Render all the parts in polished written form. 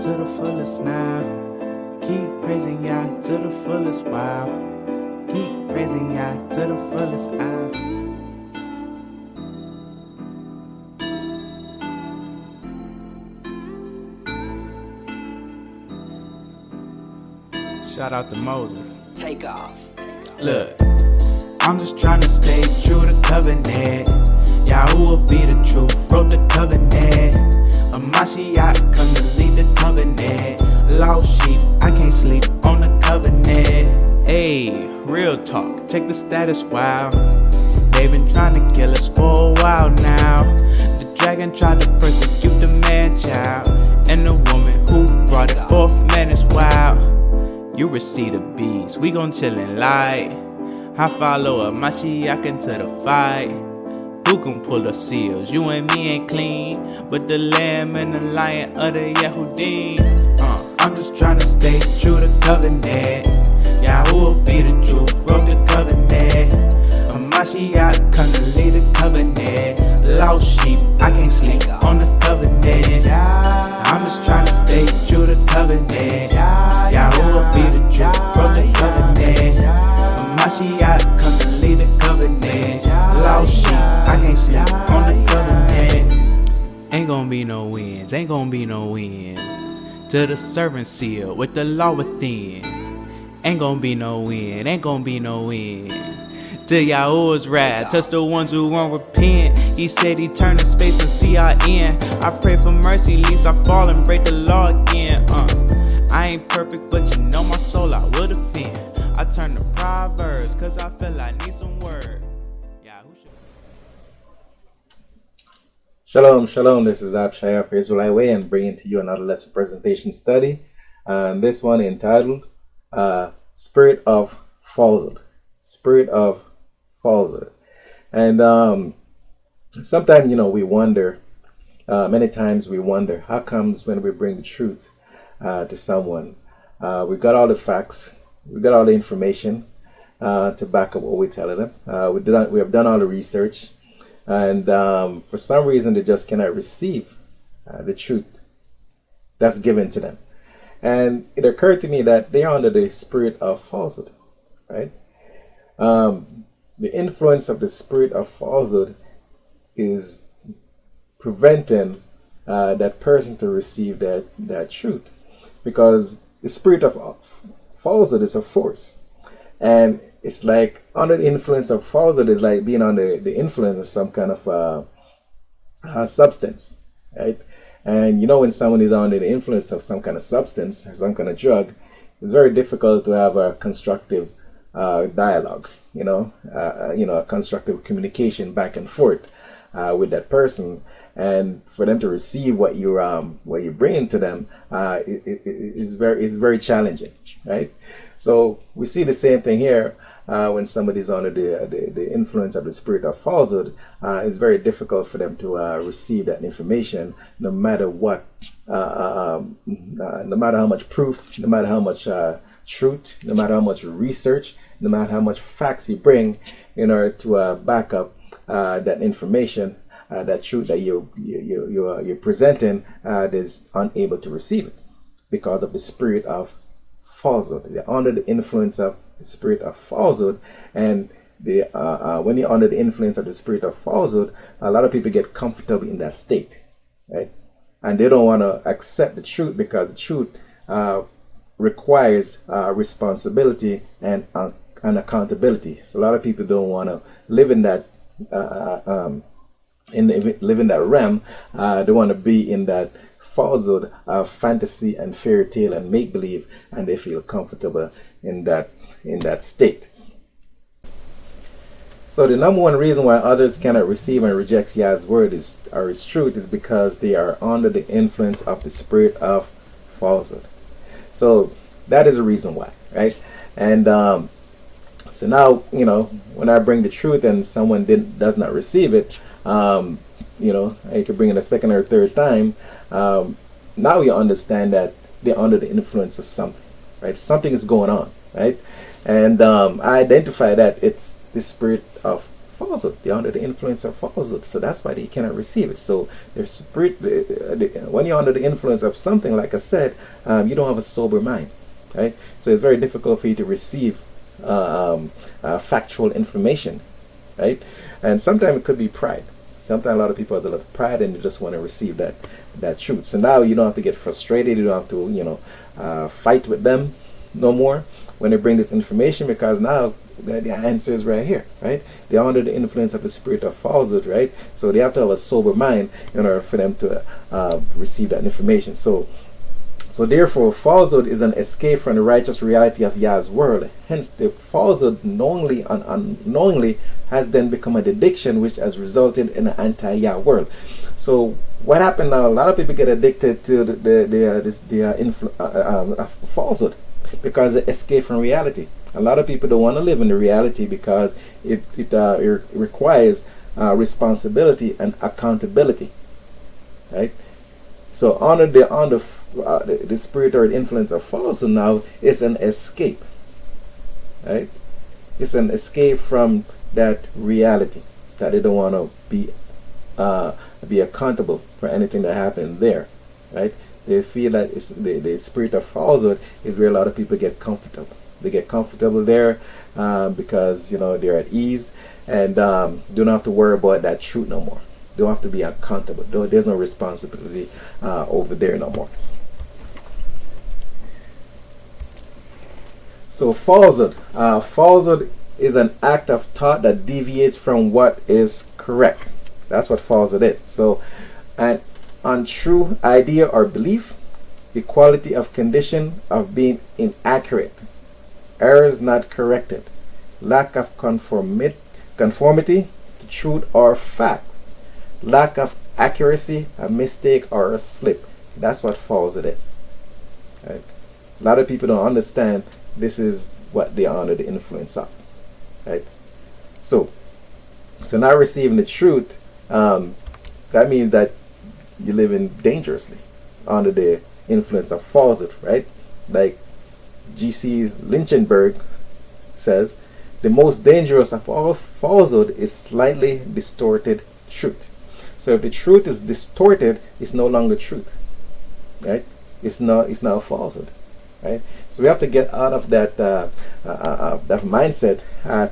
to the fullest now. Keep praising Yah to the fullest, wow. Keep praising Yah to the fullest, Shout out to Moses. Take off. Look, I'm just trying to stay true to covenant. Yahoo will be the truth, wrote the covenant. A Mashiach come to lead the covenant. Lost sheep, I can't sleep on the covenant. Hey, real talk, check the status, wow. They've been trying to kill us for a while now. The dragon tried to persecute the man-child, and the woman who brought it forth, man, is wild. You receive the beast, we gon' chill and light. I follow a Mashiach into the fight. Who can pull the seals? You and me ain't clean, but the lamb and the lion of the Yehudim. I'm just trying to stay true to covenant. Yahoo will be the truth, wrote the covenant. A Mashiach come to lead the covenant. Lost sheep, I can't sleep on the covenant. I'm just trying to stay true to covenant. Yahoo will be the truth, wrote the covenant. A Mashiach come to lead the covenant. Lost sheep, I can't sleep on the covenant. Ain't gonna be no wins, ain't gonna be no wins. To the servant seal with the law within. Ain't gonna be no win, ain't gonna be no win. Till Yahuwah's wrath touch the ones who won't repent. He said he turned his face and see our end. I pray for mercy, least I fall and break the law again. I ain't perfect, but you know my soul I will defend. I turn to Proverbs, cause I feel I need some word. Shalom, shalom. This is Abshaya for Israelite Way and bringing to you another lesson presentation study. This one entitled Spirit of Falsehood. Spirit of Falsehood. And sometimes, we wonder, many times we wonder, how comes when we bring the truth to someone, we got all the facts, we got all the information to back up what we're telling them. We have done all the research. And for some reason, they just cannot receive the truth that's given to them. And it occurred to me that they are under the spirit of falsehood, right? The influence of the spirit of falsehood is preventing that person to receive that truth. Because the spirit of falsehood is a force. And it's like under the influence of falsehood is like being under the influence of some kind of substance, right? And when someone is under the influence of some kind of substance or some kind of drug, it's very difficult to have a constructive dialogue, a constructive communication back and forth with that person, and for them to receive what you're bringing to them is very challenging, right? So we see the same thing here. When somebody's under the influence of the spirit of falsehood, it's very difficult for them to receive that information, no matter what, no matter how much proof, no matter how much truth, no matter how much research, no matter how much facts you bring in order to back up that information, that truth that you're presenting, is unable to receive it because of the spirit of falsehood. They're under the influence of the spirit of falsehood, and when you're under the influence of the spirit of falsehood, a lot of people get comfortable in that state, right? And they don't want to accept the truth because the truth requires responsibility and accountability. So a lot of people don't want to live in that live in that realm. They want to be in that falsehood of fantasy and fairy tale and make believe, and they feel comfortable in that state. So the number one reason why others cannot receive and reject Yah's word or his truth is because they are under the influence of the spirit of falsehood. So that is the reason why, right? And so now, when I bring the truth and someone does not receive it, I could bring it a second or third time. Now you understand that they're under the influence of something, right? Something is going on, right? And I identify that it's the spirit of falsehood. They're under the influence of falsehood. So that's why they cannot receive it. So their spirit, when you're under the influence of something, like I said, you don't have a sober mind, right? So it's very difficult for you to receive factual information, right? And sometimes it could be pride. Sometimes a lot of people have a lot of pride and they just want to receive that truth. So now you don't have to get frustrated. You don't have to, fight with them no more when they bring this information, because now the answer is right here, right? They're under the influence of the spirit of falsehood, right? So they have to have a sober mind in order for them to receive that information. So therefore, falsehood is an escape from the righteous reality of Yah's world. Hence, the falsehood knowingly and unknowingly has then become a addiction, which has resulted in an anti-Yah world. So what happened now? A lot of people get addicted to falsehood because they escape from reality. A lot of people don't want to live in the reality because it requires responsibility and accountability, right? So under the spirit or the influence of falsehood now, it's an escape, right? It's an escape from that reality that they don't want to be accountable for anything that happened there, right? They feel that it's the spirit of falsehood is where a lot of people get comfortable. They get comfortable there because they're at ease and don't have to worry about that truth no more. Don't have to be accountable. There's no responsibility over there no more. So falsehood. Falsehood is an act of thought that deviates from what is correct. That's what falsehood is. So an untrue idea or belief, the quality of condition of being inaccurate, errors not corrected, lack of conformity to truth or fact, lack of accuracy, a mistake or a slip. That's what falsehood is. Right? A lot of people don't understand this is what they are under the influence of. Right? So not receiving the truth, that means that you're living dangerously under the influence of falsehood, right? Like G.C. Lynchenberg says, the most dangerous of all falsehood is slightly distorted truth. So if the truth is distorted, it's no longer truth, right? It's now falsehood, right? So we have to get out of that mindset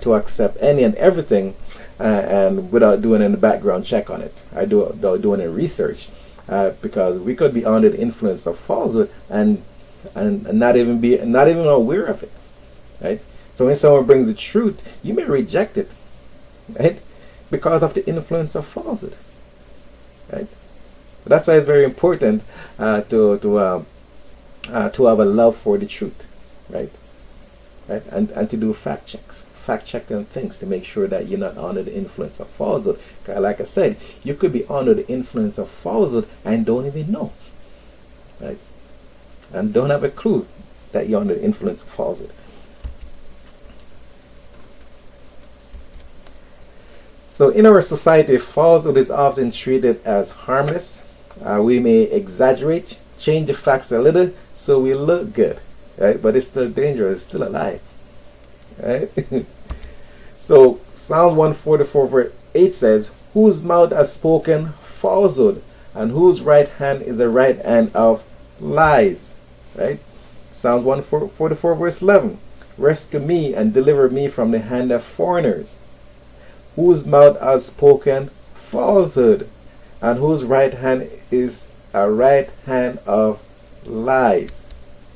to accept any and everything, and without doing any background check on it. Without doing any research, because we could be under the influence of falsehood and not even aware of it, right? So when someone brings the truth, you may reject it, right? Because of the influence of falsehood. Right, that's why it's very important to have a love for the truth, right, and to do fact checking things to make sure that you're not under the influence of falsehood. Like I said, you could be under the influence of falsehood and don't even know, right, and don't have a clue that you're under the influence of falsehood. So in our society, falsehood is often treated as harmless. We may exaggerate, change the facts a little so we look good, right? But it's still dangerous, it's still a lie, right? So Psalm 144 verse 8 says, whose mouth has spoken falsehood and whose right hand is the right hand of lies, right? Psalm 144 verse 11, rescue me and deliver me from the hand of foreigners, whose mouth has spoken falsehood, and whose right hand is a right hand of lies.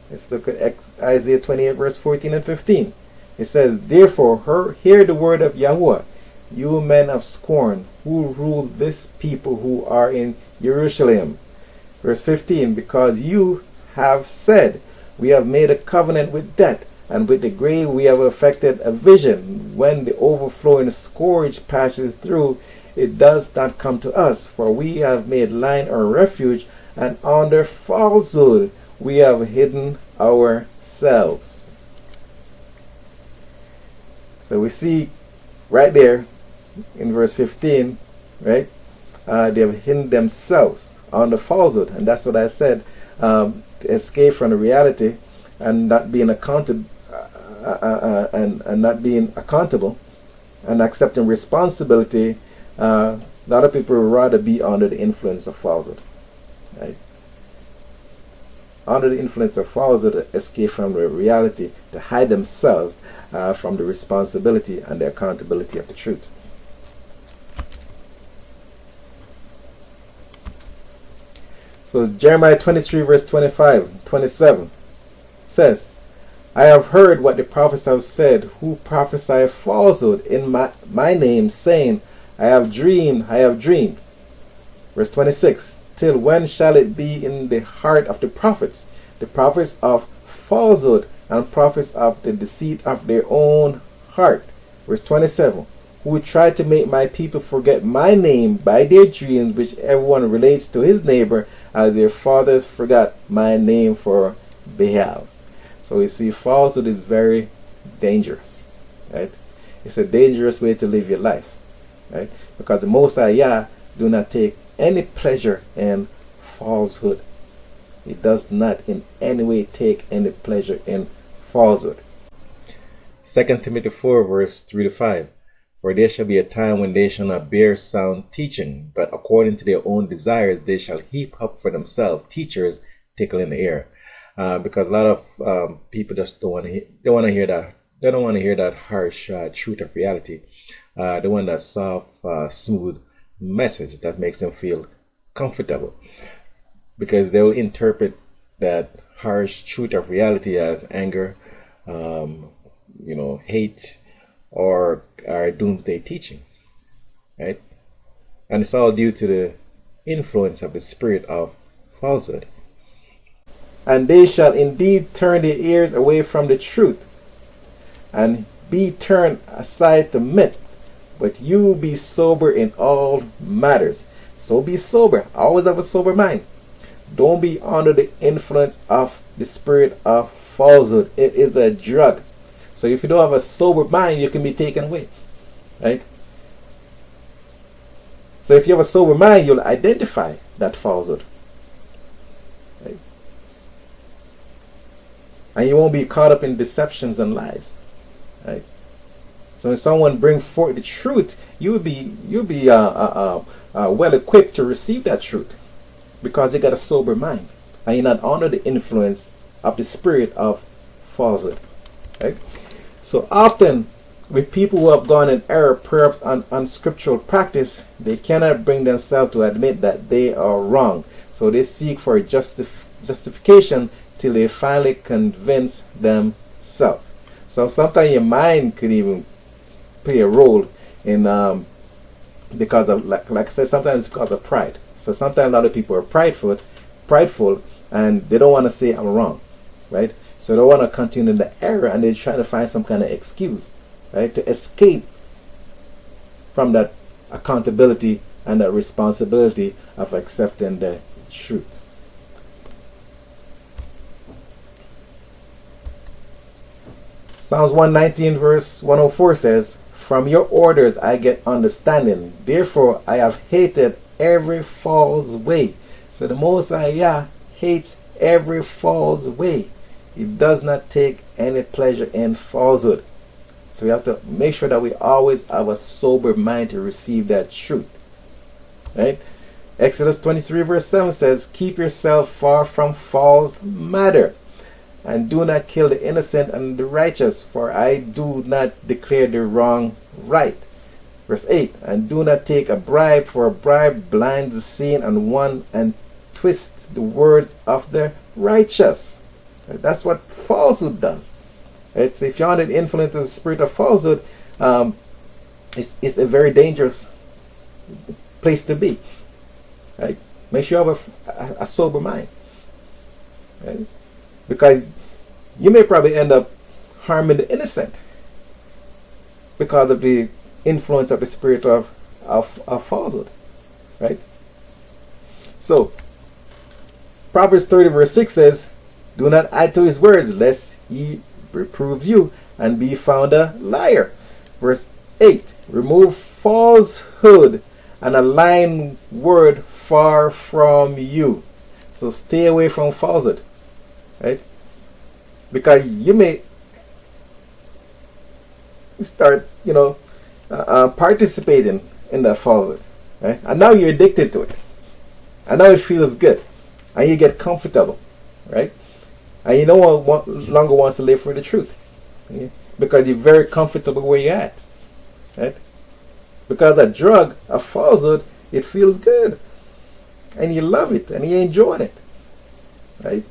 Let's look at Isaiah 28 verse 14 and 15. It says, therefore hear the word of Yahuwah, you men of scorn, who rule this people who are in Jerusalem. Verse 15, because you have said, we have made a covenant with death, and with the grave we have effected a vision. When the overflowing scourge passes through, it does not come to us. For we have made line our refuge, and under falsehood we have hidden ourselves. So we see right there in verse 15, right? They have hidden themselves under falsehood. And that's what I said, to escape from the reality and not being accountable. And not being accountable, and accepting responsibility, a lot of people would rather be under the influence of falsehood. Right? Under the influence of falsehood, to escape from the reality, to hide themselves from the responsibility and the accountability of the truth. So Jeremiah 23 verse 27 says, I have heard what the prophets have said, who prophesy falsehood in my name, saying, I have dreamed, I have dreamed. Verse 26, till when shall it be in the heart of the prophets of falsehood, and prophets of the deceit of their own heart? Verse 27, who try to make my people forget my name by their dreams, which everyone relates to his neighbor, as their fathers forgot my name for Baal. So you see, falsehood is very dangerous, right? It's a dangerous way to live your life, right? Because the Most High Yah do not take any pleasure in falsehood. He does not in any way take any pleasure in falsehood. 2 Timothy 4 verse 3 to 5. For there shall be a time when they shall not bear sound teaching, but according to their own desires they shall heap up for themselves teachers tickling the ear. Because a lot of people just don't want to hear that. They don't want to hear that harsh truth of reality. They want that soft, smooth message that makes them feel comfortable, because they will interpret that harsh truth of reality as anger, hate, or doomsday teaching, right? And it's all due to the influence of the spirit of falsehood. And they shall indeed turn their ears away from the truth, and be turned aside to myth. But you be sober in all matters. So be sober. Always have a sober mind. Don't be under the influence of the spirit of falsehood. It is a drug. So if you don't have a sober mind, you can be taken away, right? So if you have a sober mind, you'll identify that falsehood, right? And you won't be caught up in deceptions and lies, right? So when someone brings forth the truth, you'll be well equipped to receive that truth, because you got a sober mind and you're not under the influence of the spirit of falsehood, right? So often with people who have gone in error, perhaps on unscriptural practice, they cannot bring themselves to admit that they are wrong. So they seek for justification till they finally convince themselves. So sometimes your mind could even play a role in because of, like I said, sometimes it's because of pride. So sometimes a lot of people are prideful, and they don't want to say I'm wrong, right? So they want to continue in the error, and they're trying to find some kind of excuse, right, to escape from that accountability and that responsibility of accepting the truth. Psalms 119 verse 104 says, from your orders I get understanding, therefore I have hated every false way. So the Most High Yah hates every false way. He does not take any pleasure in falsehood. So we have to make sure that we always have a sober mind to receive that truth, right? Exodus 23 verse 7 says, keep yourself far from false matter, and do not kill the innocent and the righteous, for I do not declare the wrong right. Verse 8, and do not take a bribe, for a bribe blinds the seeing and twists the words of the righteous. That's what falsehood does. It's, if you're under the influence of the spirit of falsehood, it's a very dangerous place to be. Right? Make sure you have a sober mind. Right? Because you may probably end up harming the innocent because of the influence of the spirit of falsehood. Right? So, Proverbs 30 verse 6 says, do not add to his words, lest he reproves you and be found a liar. Verse 8, remove falsehood and a lying word far from you. So stay away from falsehood, right? Because you may start, participating in that falsehood, right? And now you're addicted to it, and now it feels good, and you get comfortable, right? And you no longer wants to live for the truth, okay? Because you're very comfortable where you're at, right? Because a drug, a falsehood, it feels good, and you love it, and you're enjoying it, right?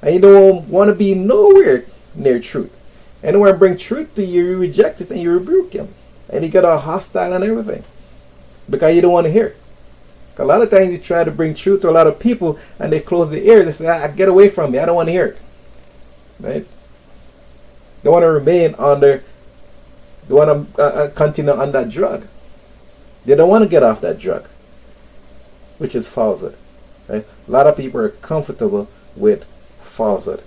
And you don't want to be nowhere near truth. Anyone bring truth to you, you reject it and you rebuke him. And you get all hostile and everything. Because you don't want to hear it. A lot of times you try to bring truth to a lot of people and they close their ears. They say, get away from me. I don't want to hear it. Right? They want to remain under, they want to continue on that drug. They don't want to get off that drug, which is falsehood. Right? A lot of people are comfortable with falsehood.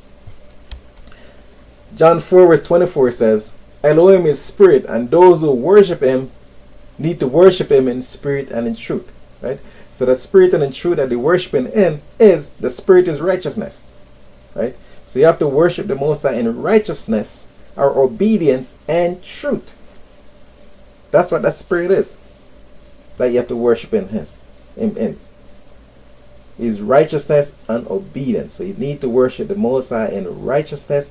John 4 verse 24 says, Elohim is spirit, and those who worship him need to worship him in spirit and in truth. Right? So the spirit and in truth that they worshiping in is, the spirit is righteousness. Right? So you have to worship the Most High in righteousness, or obedience and truth. That's what that spirit is, that you have to worship in his is righteousness and obedience. So you need to worship the Most High in righteousness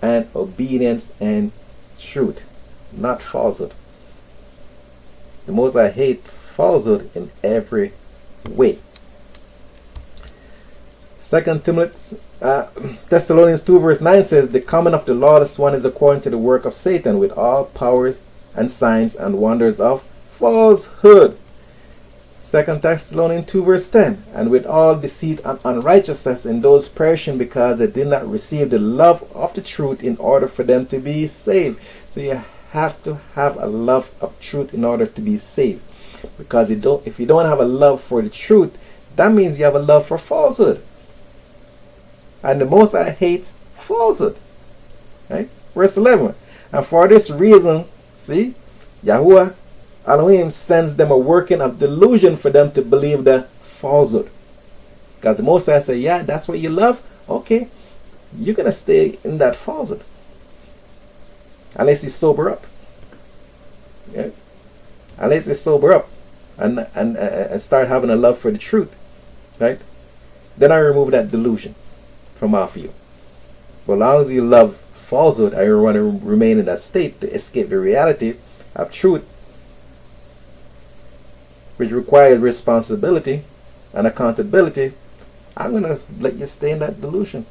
and obedience and truth, not falsehood. The Most High hates falsehood in every way. 2 Thessalonians 2 verse 9 says, the coming of the lawless one is according to the work of Satan, with all powers and signs and wonders of falsehood. 2 Thessalonians 2 verse 10, and with all deceit and unrighteousness in those perishing, because they did not receive the love of the truth in order for them to be saved. So you have to have a love of truth in order to be saved. Because if you don't have a love for the truth, that means you have a love for falsehood. And the Most High hates falsehood. Right? Verse 11, and for this reason, see, Yahuwah Elohim sends them a working of delusion for them to believe the falsehood. Because the Most High say, yeah, that's what you love? Okay, you're going to stay in that falsehood. Unless you sober up. Yeah? Unless you sober up and start having a love for the truth. Right? Then I remove that delusion from off you. But as long as you love falsehood and you want to remain in that state to escape the reality of truth, which requires responsibility and accountability, I'm going to let you stay in that delusion.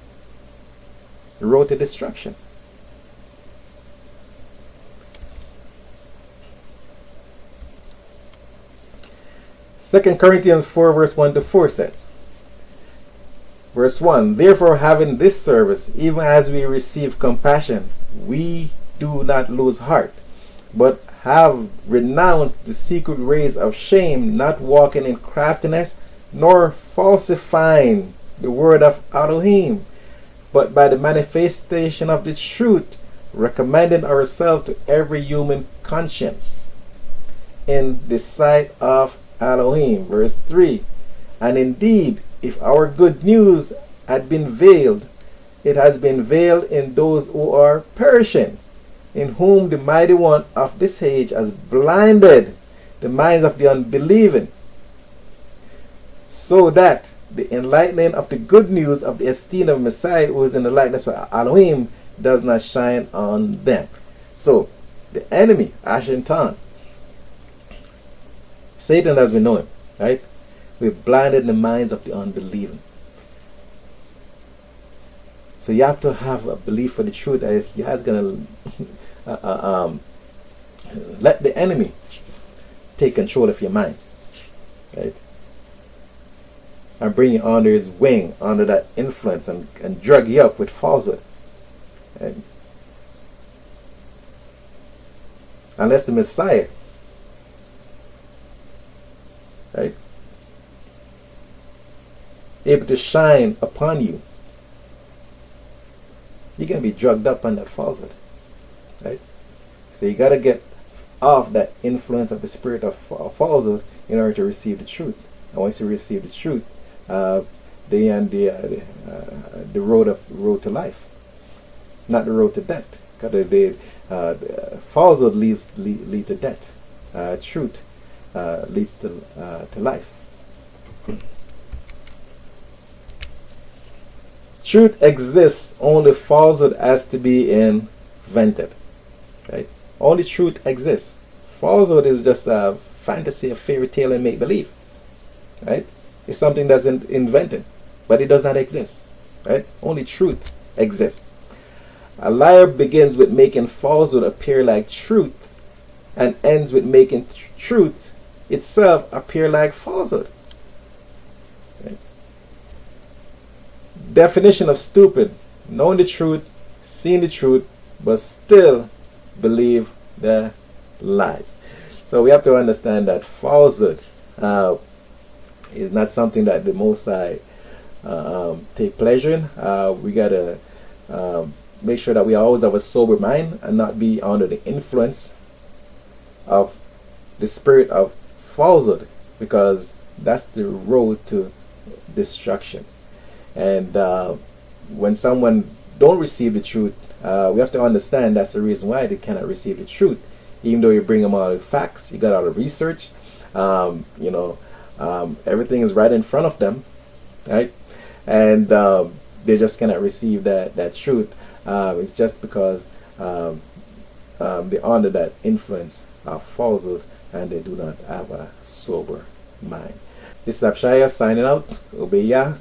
The road to destruction. Second Corinthians 4 verse 1 to 4 says, verse 1, therefore having this service, even as we receive compassion, we do not lose heart, but have renounced the secret ways of shame, not walking in craftiness, nor falsifying the word of Elohim, but by the manifestation of the truth, recommending ourselves to every human conscience in the sight of Elohim. Verse 3, and indeed, if our good news had been veiled, it has been veiled in those who are perishing, in whom the mighty one of this age has blinded the minds of the unbelieving, so that the enlightening of the good news of the esteem of Messiah, who is in the likeness of Elohim, does not shine on them. So, the enemy, Ashentan, Satan, as we know him, right? We've blinded the minds of the unbelieving. So you have to have a belief for the truth that is going to let the enemy take control of your minds, right? And bring you under his wing, under that influence, and drug you up with falsehood. Right? Unless the Messiah, right, able to shine upon you, you're going to be drugged up on that falsehood. Right? So you got to get off that influence of the spirit of falsehood in order to receive the truth. And once you receive the truth, the road to life, not the road to death. Because falsehood lead to death. Truth leads to life. Truth exists, only falsehood has to be invented. Right? Only truth exists. Falsehood is just a fantasy, a fairy tale, and make believe. Right? It's something that's invented, but it does not exist. Right? Only truth exists. A liar begins with making falsehood appear like truth and ends with making truth itself appear like falsehood. Right? Definition of stupid: knowing the truth, seeing the truth, but still believe the lies. So we have to understand that falsehood is not something that the Most High take pleasure in. We gotta make sure that we always have a sober mind and not be under the influence of the spirit of falsehood, because that's the road to destruction. And when someone don't receive the truth, we have to understand that's the reason why they cannot receive the truth. Even though you bring them all the facts, you got all the research, everything is right in front of them, right? And they just cannot receive that truth. It's just because they're under that influence of falsehood and they do not have a sober mind. This is Abshaya signing out. Obey Yah,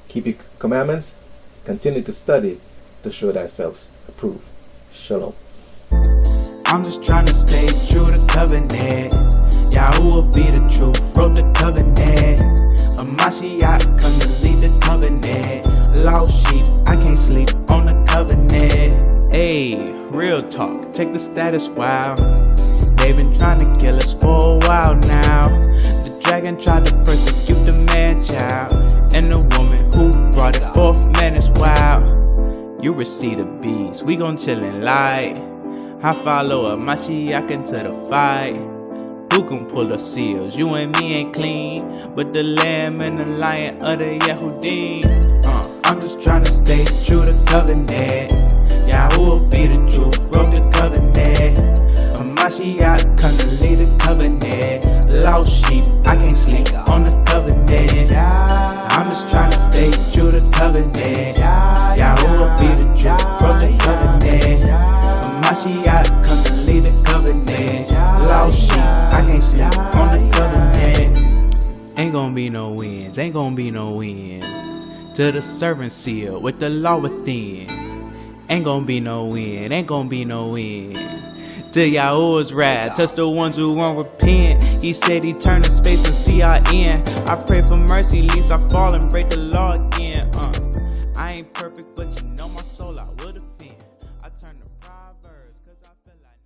keep your commandments, continue to study to show thyself approved. Shalom. I'm just trying to stay true to covenant. Yahuwah be the truth, wrote the covenant. A Mashiach come to lead the covenant. Lost sheep, I can't sleep on the covenant. Hey, real talk, check the status, wow. They've been trying to kill us for a while now. The dragon tried to persecute the man-child, and the woman who brought it forth, man, is wild. You receive the beast, we gon' chill and lie. I follow a Mashiach into the fight. Who can pull the seals? You and me ain't clean, but the lamb and the lion of the Yehudim. I'm just trying to stay true to covenant. Yahuwah be the truth, wrote the covenant. A Mashiach come to lead the covenant. Lost sheep, I can't sleep on the covenant. I'm just trying to stay true to covenant. Yahuwah be the truth, wrote the covenant. Mashiach come to lead the covenant. Lost sheep, I can't sleep on the covenant. Ain't gonna be no wins, ain't gonna be no wins. To the servant seal with the law within. Ain't gonna be no win, ain't gonna be no win. To Yahuwah's wrath, touch the ones who won't repent. He said he turned his face and see our end. I pray for mercy, least I fall and break the law again. I ain't perfect, but you know my soul I would offend. I turn to Proverbs, cause I feel like